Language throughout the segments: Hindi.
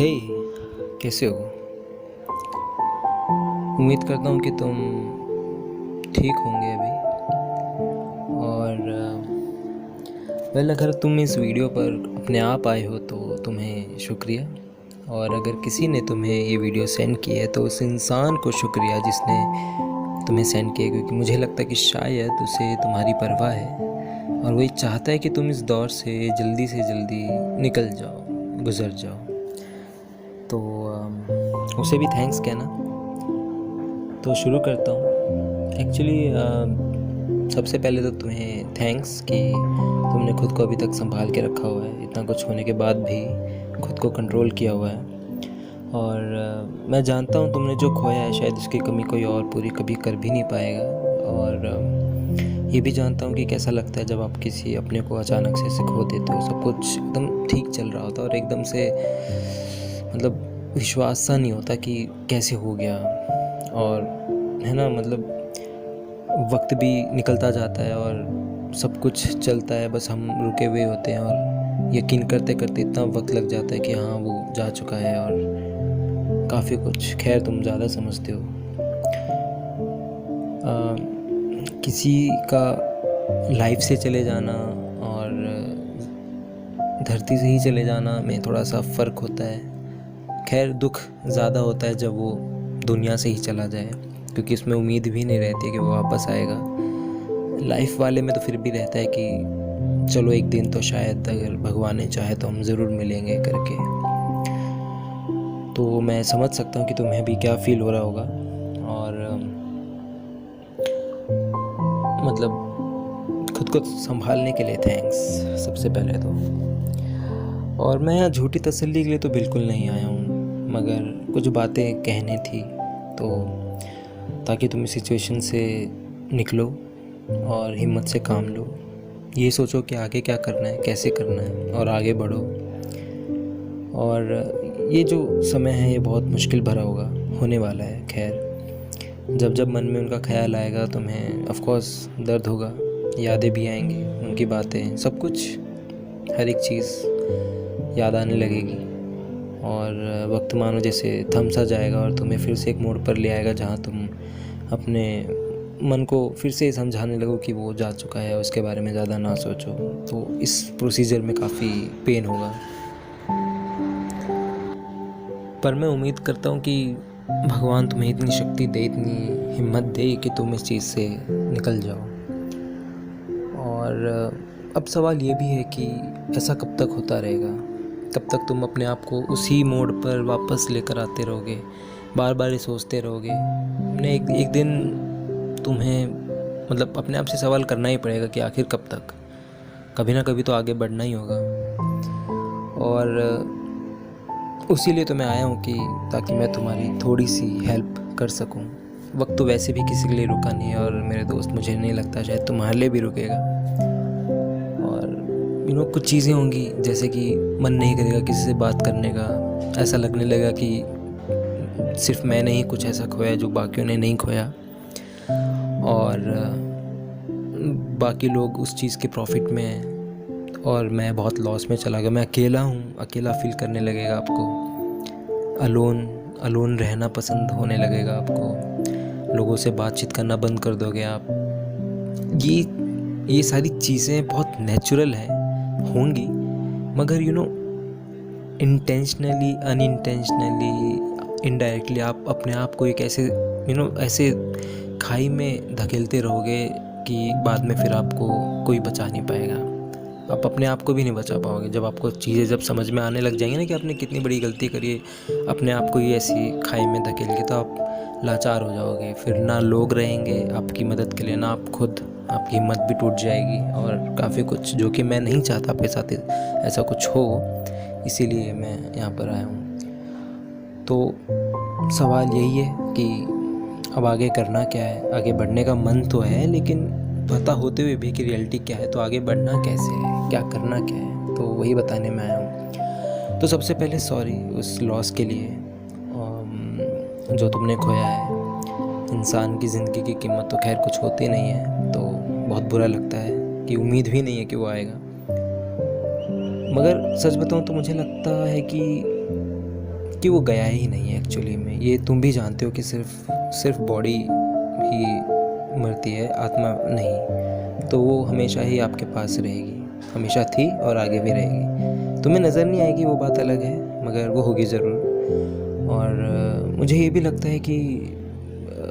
हे, कैसे हो? उम्मीद करता हूँ कि तुम ठीक होंगे अभी। और वेल, अगर तुम इस वीडियो पर अपने आप आए हो तो तुम्हें शुक्रिया। और अगर किसी ने तुम्हें ये वीडियो सेंड की है तो उस इंसान को शुक्रिया जिसने तुम्हें सेंड किया, क्योंकि मुझे लगता है कि शायद उसे तुम्हारी परवाह है और वही चाहता है कि तुम इस दौर से जल्दी निकल जाओ, गुजर जाओ। तो उसे भी थैंक्स कहना। तो शुरू करता हूँ। एक्चुअली सबसे पहले तो तुम्हें थैंक्स कि तुमने खुद को अभी तक संभाल के रखा हुआ है, इतना कुछ होने के बाद भी खुद को कंट्रोल किया हुआ है। और मैं जानता हूँ तुमने जो खोया है शायद उसकी कमी कोई और पूरी कभी कर भी नहीं पाएगा। और ये भी जानता हूँ कि कैसा लगता है जब आप किसी अपने को अचानक से खो देते हो। सब कुछ एकदम ठीक चल रहा होता है और एकदम से मतलब विश्वास सा नहीं होता कि कैसे हो गया। और है ना, मतलब वक्त भी निकलता जाता है और सब कुछ चलता है, बस हम रुके हुए होते हैं और यकीन करते करते इतना वक्त लग जाता है कि हाँ वो जा चुका है। और काफ़ी कुछ, खैर तुम ज़्यादा समझते हो। किसी का लाइफ से चले जाना और धरती से ही चले जाना में थोड़ा सा फ़र्क होता है। खैर दुख ज़्यादा होता है जब वो दुनिया से ही चला जाए, क्योंकि उसमें उम्मीद भी नहीं रहती कि वो वापस आएगा। लाइफ वाले में तो फिर भी रहता है कि चलो एक दिन तो शायद अगर भगवान ने चाहे तो हम ज़रूर मिलेंगे करके। तो मैं समझ सकता हूँ कि तुम्हें भी क्या फ़ील हो रहा होगा। और मतलब खुद को संभालने के लिए थैंक्स सबसे पहले तो। और मैं यहाँ झूठी तसल्ली के लिए तो बिल्कुल नहीं आया हूँ, मगर कुछ बातें कहनी थी तो, ताकि तुम इस सिचुएशन से निकलो और हिम्मत से काम लो। ये सोचो कि आगे क्या करना है, कैसे करना है और आगे बढ़ो। और ये जो समय है ये बहुत मुश्किल भरा होने वाला है। खैर जब जब मन में उनका ख्याल आएगा तुम्हें ऑफ कोर्स दर्द होगा, यादें भी आएंगी, उनकी बातें, सब कुछ, हर एक चीज़ याद आने लगेगी। और वक्त मानो जैसे थम सा जाएगा और तुम्हें फिर से एक मोड़ पर ले आएगा जहाँ तुम अपने मन को फिर से समझाने लगो कि वो जा चुका है, उसके बारे में ज़्यादा ना सोचो। तो इस प्रोसीजर में काफ़ी पेन होगा, पर मैं उम्मीद करता हूँ कि भगवान तुम्हें इतनी शक्ति दे, इतनी हिम्मत दे कि तुम इस चीज़ से निकल जाओ। और अब सवाल ये भी है कि ऐसा कब तक होता रहेगा? कब तक तुम अपने आप को उसी मोड़ पर वापस लेकर आते रहोगे, बार बार ये सोचते रहोगे? ने एक दिन तुम्हें मतलब अपने आप से सवाल करना ही पड़ेगा कि आखिर कब तक? कभी ना कभी तो आगे बढ़ना ही होगा। और उसी लिए तो मैं आया हूँ कि ताकि मैं तुम्हारी थोड़ी सी हेल्प कर सकूँ। वक्त तो वैसे भी किसी के लिए रुका नहीं है और मेरे दोस्त, मुझे नहीं लगता शायद तुम्हारे लिए भी रुकेगा। और कुछ चीज़ें होंगी जैसे कि मन नहीं करेगा किसी से बात करने का, ऐसा लगने लगा कि सिर्फ मैंने ही कुछ ऐसा खोया जो बाकियों ने नहीं खोया। और बाकी लोग उस चीज़ के प्रॉफिट में हैं और मैं बहुत लॉस में चला गया। मैं अकेला हूँ, अकेला फील करने लगेगा आपको, अलोन रहना पसंद होने लगेगा आपको, लोगों से बातचीत करना बंद कर दोगे आप। ये सारी चीज़ें बहुत नेचुरल हैं, होंगी, मगर इंटेंशनली, अनइंटेंशनली, इनडायरेक्टली आप अपने आप को एक ऐसे ऐसे खाई में धकेलते रहोगे कि बाद में फिर आपको कोई बचा नहीं पाएगा। आप अपने आप को भी नहीं बचा पाओगे। जब आपको चीज़ें जब समझ में आने लग जाएंगी ना कि आपने कितनी बड़ी गलती करी है, अपने आप को ये ऐसी खाई में धकेल के, तो आप लाचार हो जाओगे। फिर ना लोग रहेंगे आपकी मदद के लिए, ना आप खुद, आपकी हिम्मत भी टूट जाएगी और काफ़ी कुछ, जो कि मैं नहीं चाहता आपके साथ ऐसा कुछ हो। इसीलिए मैं यहाँ पर आया हूँ। तो सवाल यही है कि अब आगे करना क्या है? आगे बढ़ने का मन तो है, लेकिन पता होते हुए भी कि रियलिटी क्या है, तो आगे बढ़ना कैसे है, क्या करना क्या है, तो वही बताने में आया हूँ। तो सबसे पहले सॉरी उस लॉस के लिए जो तुमने खोया है। इंसान की ज़िंदगी की कीमत तो खैर कुछ होती नहीं है, तो बहुत बुरा लगता है कि उम्मीद भी नहीं है कि वो आएगा। मगर सच बताऊँ तो मुझे लगता है कि कि वो गया ही नहीं है एक्चुअली में। ये तुम भी जानते हो कि सिर्फ बॉडी ही मरती है, आत्मा नहीं। तो वो हमेशा ही आपके पास रहेगी, हमेशा थी और आगे भी रहेगी। तुम्हें नज़र नहीं आएगी वो बात अलग है, मगर वो होगी ज़रूर। और मुझे ये भी लगता है कि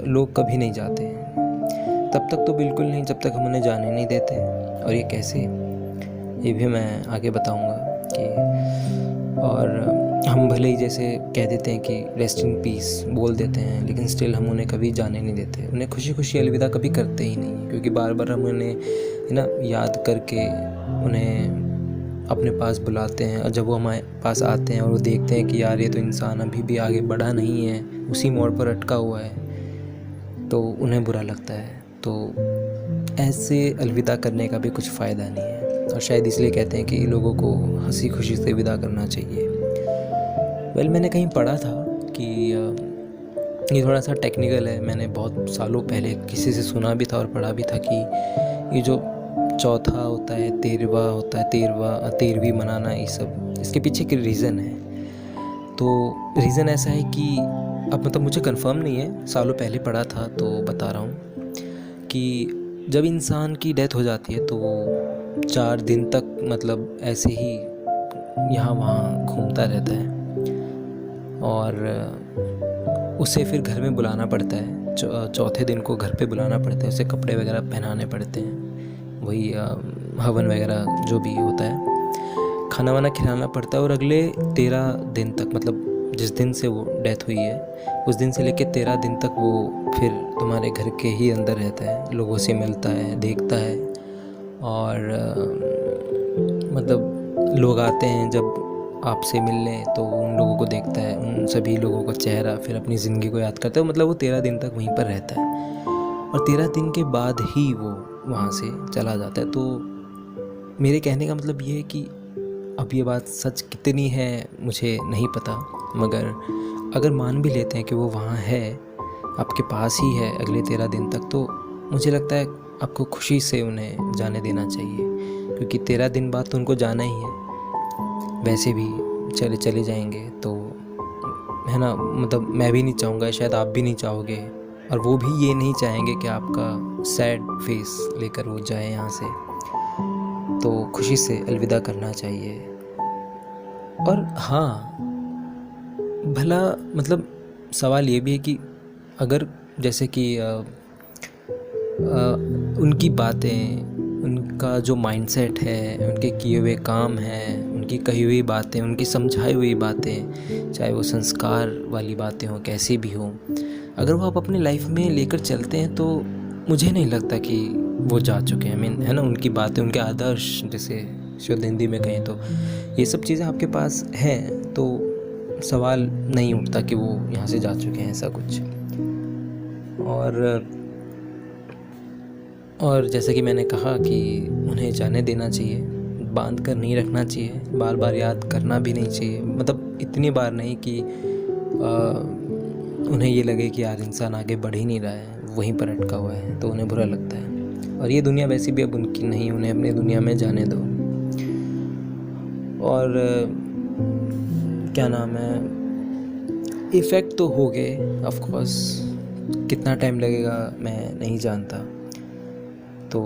लोग कभी नहीं जाते हैं, तब तक तो बिल्कुल नहीं जब तक हम उन्हें जाने नहीं देते। और ये कैसे, ये भी मैं आगे बताऊंगा कि और हम भले ही जैसे कह देते हैं कि रेस्ट इन पीस बोल देते हैं, लेकिन स्टिल हम उन्हें कभी जाने नहीं देते, उन्हें खुशी खुशी अलविदा कभी करते ही नहीं, क्योंकि बार बार हम उन्हें याद करके उन्हें अपने पास बुलाते हैं। और जब वो हमारे पास आते हैं और वो देखते हैं कि यार ये तो इंसान अभी भी आगे बढ़ा नहीं है, उसी मोड़ पर अटका हुआ है, तो उन्हें बुरा लगता है। तो ऐसे अलविदा करने का भी कुछ फ़ायदा नहीं है, और शायद इसलिए कहते हैं कि लोगों को हंसी खुशी से विदा करना चाहिए। मैंने कहीं पढ़ा था कि ये थोड़ा सा टेक्निकल है, मैंने बहुत सालों पहले किसी से सुना भी था और पढ़ा भी था कि ये जो चौथा होता है, 13वां होता है, 13वीं मनाना, ये सब इसके पीछे एक रीज़न है। तो रीज़न ऐसा है कि अब मतलब मुझे कंफर्म नहीं है, सालों पहले पढ़ा था तो बता रहा हूँ कि जब इंसान की डेथ हो जाती है तो वो 4 दिन तक मतलब ऐसे ही यहाँ वहाँ घूमता रहता है, और उसे फिर घर में बुलाना पड़ता है। चौथे दिन को घर पे बुलाना पड़ता है, उसे कपड़े वगैरह पहनाने पड़ते हैं, वही हवन वगैरह जो भी होता है, खाना वाना खिलाना पड़ता है। और अगले 13 दिन तक, मतलब जिस दिन से वो डेथ हुई है उस दिन से लेकर 13 दिन तक वो फिर तुम्हारे घर के ही अंदर रहता है, लोगों से मिलता है, देखता है। और मतलब लोग आते हैं जब आपसे मिलने तो उन लोगों को देखता है, उन सभी लोगों का चेहरा, फिर अपनी ज़िंदगी को याद करता है। मतलब वो 13 दिन तक वहीं पर रहता है, और 13 दिन के बाद ही वो वहाँ से चला जाता है। तो मेरे कहने का मतलब ये है कि अब ये बात सच कितनी है मुझे नहीं पता, मगर अगर मान भी लेते हैं कि वो वहाँ है, आपके पास ही है अगले 13 दिन तक, तो मुझे लगता है आपको खुशी से उन्हें जाने देना चाहिए, क्योंकि 13 दिन बाद तो उनको जाना ही है। वैसे भी चले जाएंगे तो, है ना, मतलब मैं भी नहीं चाहूँगा, शायद आप भी नहीं चाहोगे, और वो भी ये नहीं चाहेंगे कि आपका सैड फेस लेकर वो जाए यहाँ से। तो खुशी से अलविदा करना चाहिए। और हाँ, भला मतलब सवाल ये भी है कि अगर जैसे कि उनकी बातें, उनका जो माइंडसेट है, उनके किए हुए काम हैं, उनकी कही हुई बातें, उनकी समझाई हुई बातें, चाहे वो संस्कार वाली बातें हों, कैसी भी हों, अगर वो आप अपनी लाइफ में लेकर चलते हैं तो मुझे नहीं लगता कि वो जा चुके हैं। है ना, उनकी बातें, उनके आदर्श, जैसे शुद्ध हिंदी में कहें तो ये सब चीज़ें आपके पास हैं, तो सवाल नहीं उठता कि वो यहाँ से जा चुके हैं, ऐसा कुछ। और जैसा कि मैंने कहा कि उन्हें जाने देना चाहिए, बांध कर नहीं रखना चाहिए, बार बार याद करना भी नहीं चाहिए, मतलब इतनी बार नहीं कि उन्हें ये लगे कि यार इंसान आगे बढ़ ही नहीं रहा है, वहीं पर अटका हुआ है, तो उन्हें बुरा लगता है। और ये दुनिया वैसी भी अब उनकी नहीं, उन्हें अपनी दुनिया में जाने दो। और क्या नाम है, इफ़ेक्ट तो हो गए ऑफ कोर्स, कितना टाइम लगेगा मैं नहीं जानता। तो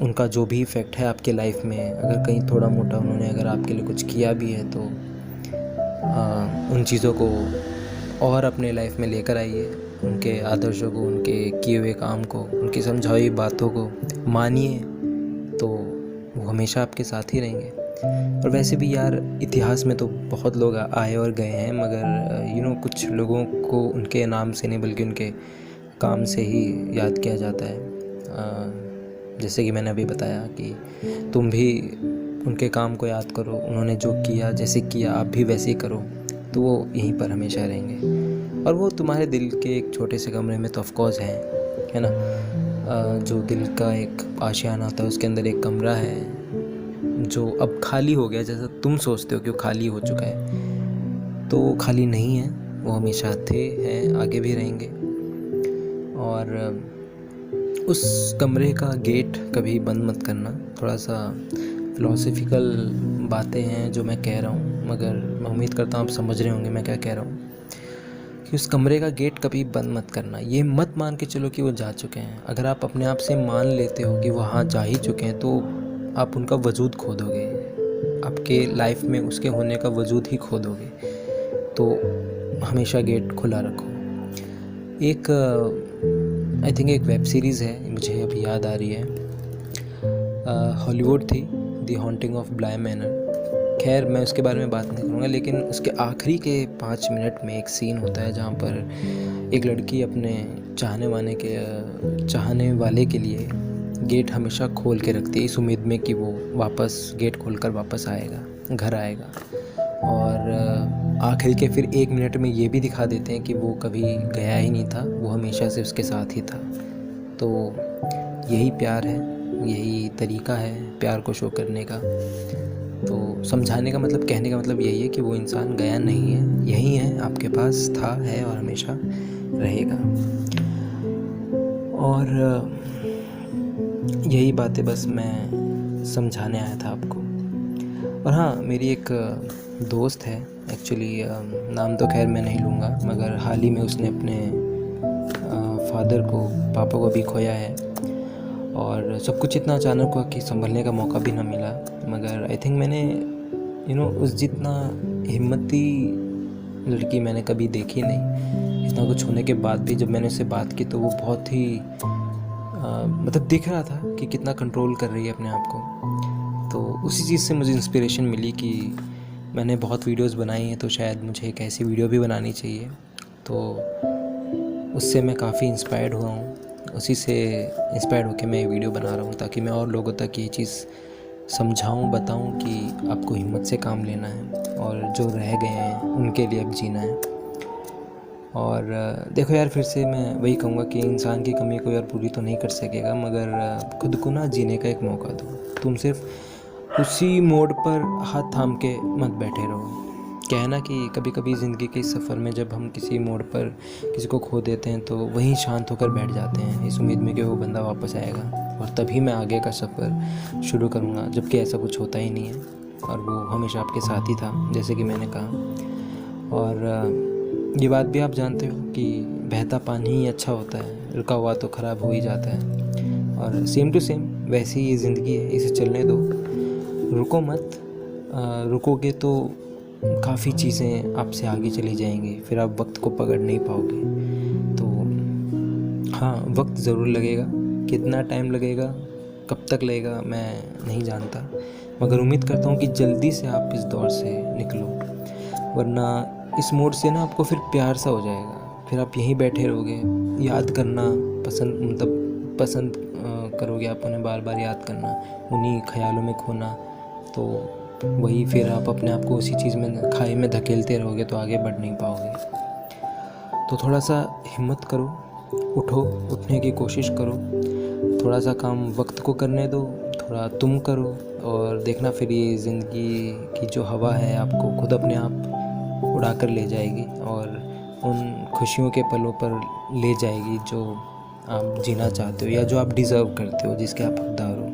उनका जो भी इफ़ेक्ट है आपके लाइफ में, अगर कहीं थोड़ा मोटा उन्होंने अगर आपके लिए कुछ किया भी है, तो उन चीज़ों को और अपने लाइफ में लेकर आइए, उनके आदर्शों को, उनके किए हुए काम को, उनकी समझाई हुई बातों को मानिए, तो वो हमेशा आपके साथ ही रहेंगे। और वैसे भी यार, इतिहास में तो बहुत लोग आए और गए हैं, मगर कुछ लोगों को उनके नाम से नहीं बल्कि उनके काम से ही याद किया जाता है। जैसे कि मैंने अभी बताया कि तुम भी उनके काम को याद करो, उन्होंने जो किया, जैसे किया, आप भी वैसे ही करो, तो वो यहीं पर हमेशा रहेंगे। और वो तुम्हारे दिल के एक छोटे से कमरे में तो ऑफकोर्स है ना, जो दिल का एक आशियाना होता है, उसके अंदर एक कमरा है जो अब खाली हो गया, जैसा तुम सोचते हो कि वो खाली हो चुका है, तो वो खाली नहीं है, वो हमेशा थे, हैं, आगे भी रहेंगे। और उस कमरे का गेट कभी बंद मत करना। थोड़ा सा फिलोसफिकल बातें हैं जो मैं कह रहा हूँ, मगर मैं उम्मीद करता हूँ आप समझ रहे होंगे मैं क्या कह रहा हूँ, कि उस कमरे का गेट कभी बंद मत करना। ये मत मान के चलो कि वो जा चुके हैं। अगर आप अपने आप से मान लेते हो कि वो हाँ जा ही चुके हैं, तो आप उनका वजूद खो दोगे, आपके लाइफ में उसके होने का वजूद ही खो दोगे। तो हमेशा गेट खुला रखो। एक आई थिंक एक वेब सीरीज़ है, मुझे अभी याद आ रही है, हॉलीवुड थी, द हॉन्टिंग ऑफ ब्लाय मैनर। खैर मैं उसके बारे में बात नहीं करूँगा, लेकिन उसके आखिरी के 5 मिनट में एक सीन होता है जहाँ पर एक लड़की अपने चाहने वाले के लिए गेट हमेशा खोल के रखती है, इस उम्मीद में कि वो वापस गेट खोलकर वापस आएगा, घर आएगा। और आखिर के फिर 1 मिनट में ये भी दिखा देते हैं कि वो कभी गया ही नहीं था, वो हमेशा से उसके साथ ही था। तो यही प्यार है, यही तरीका है प्यार को शो करने का। तो समझाने का मतलब, कहने का मतलब यही है कि वो इंसान गया नहीं है, यही है, आपके पास था, है और हमेशा रहेगा। और यही बातें बस मैं समझाने आया था आपको। और हाँ, मेरी एक दोस्त है, एक्चुअली नाम तो खैर मैं नहीं लूँगा, मगर हाल ही में उसने अपने पापा को भी खोया है। और सब कुछ इतना अचानक हुआ कि संभलने का मौका भी ना मिला। मगर आई थिंक मैंने उस जितना हिम्मती लड़की मैंने कभी देखी नहीं। इतना कुछ होने के बाद भी जब मैंने उससे बात की तो वो बहुत ही मतलब दिख रहा था कि कितना कंट्रोल कर रही है अपने आप को। तो उसी चीज़ से मुझे इंस्पिरेशन मिली कि मैंने बहुत वीडियोस बनाई हैं, तो शायद मुझे एक ऐसी वीडियो भी बनानी चाहिए। तो उससे मैं काफ़ी इंस्पायर्ड हुआ हूँ, उसी से इंस्पायर्ड होकर मैं वीडियो बना रहा हूँ, ताकि मैं और लोगों तक ये चीज़ समझाऊँ, बताऊँ कि आपको हिम्मत से काम लेना है और जो रह गए हैं उनके लिए अब जीना है। और देखो यार, फिर से मैं वही कहूँगा कि इंसान की कमी कोई और पूरी तो नहीं कर सकेगा, मगर खुद को ना जीने का एक मौका दो। तुम सिर्फ उसी मोड़ पर हाथ थाम के मत बैठे रहो। क्या है ना कि कभी कभी ज़िंदगी के सफ़र में जब हम किसी मोड़ पर किसी को खो देते हैं तो वहीं शांत होकर बैठ जाते हैं, इस उम्मीद में कि वो बंदा वापस आएगा और तभी मैं आगे का सफ़र शुरू करूँगा, जबकि ऐसा कुछ होता ही नहीं है। और वो हमेशा आपके साथ ही था, जैसे कि मैंने कहा। और ये बात भी आप जानते हो कि बहता पानी ही अच्छा होता है, रुका हुआ तो ख़राब हो ही जाता है। और सेम टू सेम वैसे ही ये ज़िंदगी है, इसे चलने दो, रुको मत। रुकोगे तो काफ़ी चीज़ें आपसे आगे चली जाएंगी, फिर आप वक्त को पकड़ नहीं पाओगे। तो हाँ, वक्त ज़रूर लगेगा, कितना टाइम लगेगा, कब तक लगेगा मैं नहीं जानता, मगर उम्मीद करता हूँ कि जल्दी से आप इस दौर से निकलो, वरना इस मोड से ना आपको फिर प्यार सा हो जाएगा, फिर आप यहीं बैठे रहोगे, याद करना पसंद करोगे, आप उन्हें बार बार याद करना, उन्हीं ख्यालों में खोना। तो वही फिर आप अपने आप को उसी चीज़ में, खाई में धकेलते रहोगे तो आगे बढ़ नहीं पाओगे। तो थोड़ा सा हिम्मत करो, उठो, उठने की कोशिश करो, थोड़ा सा काम वक्त को करने दो, थोड़ा तुम करो, और देखना फिर ये ज़िंदगी की जो हवा है आपको खुद अपने आप उड़ा कर ले जाएगी और उन खुशियों के पलों पर ले जाएगी जो आप जीना चाहते हो या जो आप डिज़र्व करते हो, जिसके आप हकदार हो।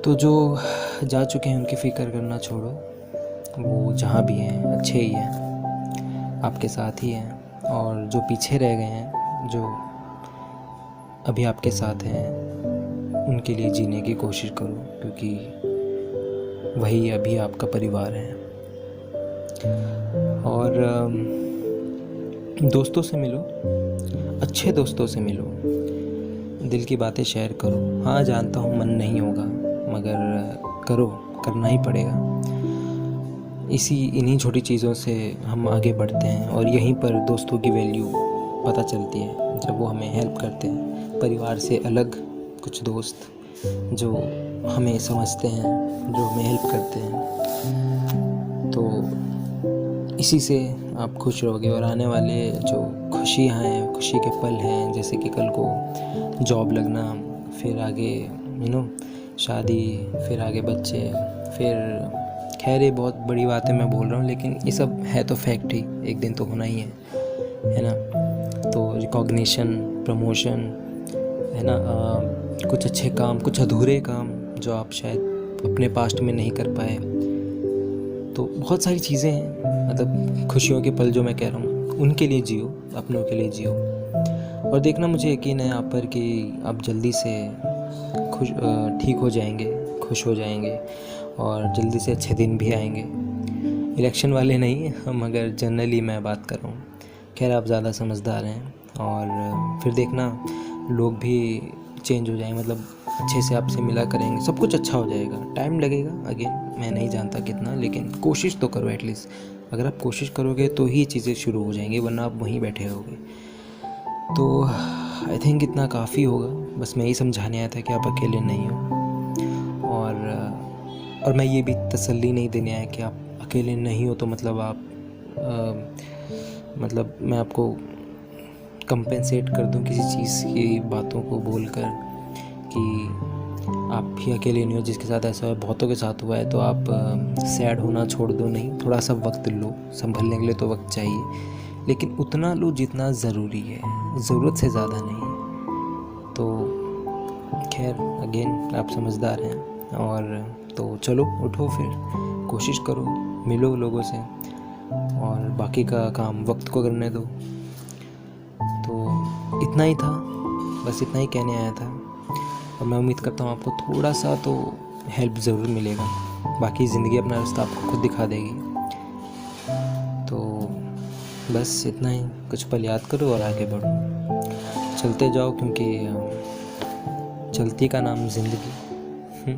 तो जो जा चुके हैं उनकी फ़िक्र करना छोड़ो, वो जहाँ भी हैं अच्छे ही हैं, आपके साथ ही हैं। और जो पीछे रह गए हैं, जो अभी आपके साथ हैं, उनके लिए जीने की कोशिश करो, क्योंकि वही अभी आपका परिवार है। और दोस्तों से मिलो, अच्छे दोस्तों से मिलो, दिल की बातें शेयर करो। हाँ जानता हूँ मन नहीं होगा, मगर करो, करना ही पड़ेगा। इन्हीं छोटी चीज़ों से हम आगे बढ़ते हैं, और यहीं पर दोस्तों की वैल्यू पता चलती है जब वो हमें हेल्प करते हैं। परिवार से अलग कुछ दोस्त जो हमें समझते हैं, जो हमें हेल्प करते हैं, तो इसी से आप खुश रहोगे। और आने वाले जो खुशियाँ हैं, खुशी के पल हैं, जैसे कि कल को जॉब लगना, फिर आगे शादी, फिर आगे बच्चे, फिर खैर ये बहुत बड़ी बात है मैं बोल रहा हूँ, लेकिन ये सब है तो फैक्ट ही, एक दिन तो होना ही है ना। तो रिकॉग्निशन, प्रमोशन, है ना, कुछ अच्छे काम, कुछ अधूरे काम जो आप शायद अपने पास्ट में नहीं कर पाए, तो बहुत सारी चीज़ें हैं, मतलब खुशियों के पल जो मैं कह रहा हूँ उनके लिए जियो, अपनों के लिए जियो। और देखना, मुझे यकीन है आप पर कि आप जल्दी से ठीक हो जाएंगे, खुश हो जाएंगे और जल्दी से अच्छे दिन भी आएंगे। इलेक्शन वाले नहीं, हम अगर जनरली मैं बात कर रहा हूँ। खैर, आप ज़्यादा समझदार हैं और फिर देखना लोग भी चेंज हो जाएंगे, मतलब अच्छे से आपसे मिला करेंगे, सब कुछ अच्छा हो जाएगा। टाइम लगेगा, अगेन मैं नहीं जानता कितना, लेकिन कोशिश तो करो एटलीस्ट। अगर आप कोशिश करोगे तो ही चीज़ें शुरू हो जाएंगी, वरना आप वहीं बैठे रहोगे। तो आई थिंक इतना काफ़ी होगा, बस मैं यही समझाने आया था कि आप अकेले नहीं हो। और मैं ये भी तसल्ली नहीं देने आया कि आप अकेले नहीं हो तो मतलब आप मतलब मैं आपको कंपेंसेट कर दूं किसी चीज़ की बातों को बोलकर कि आप ही अकेले नहीं हो जिसके साथ ऐसा है, बहुतों के साथ हुआ है। तो आप सैड होना छोड़ दो, नहीं, थोड़ा सा वक्त लो, संभलने के लिए तो वक्त चाहिए, लेकिन उतना लो जितना ज़रूरी है, ज़रूरत से ज़्यादा नहीं। तो खैर, अगेन आप समझदार हैं। और तो चलो उठो, फिर कोशिश करो, मिलो लोगों से, और बाकी का काम वक्त को करने दो। तो इतना ही था, बस इतना ही कहने आया था। और मैं उम्मीद करता हूँ आपको थोड़ा सा तो हेल्प ज़रूर मिलेगा। बाकी ज़िंदगी अपना रास्ता आपको खुद दिखा देगी। तो बस इतना ही, कुछ पल याद करो और आगे बढ़ो, चलते जाओ, क्योंकि चलती का नाम ज़िंदगी।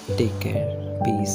Take care, piece.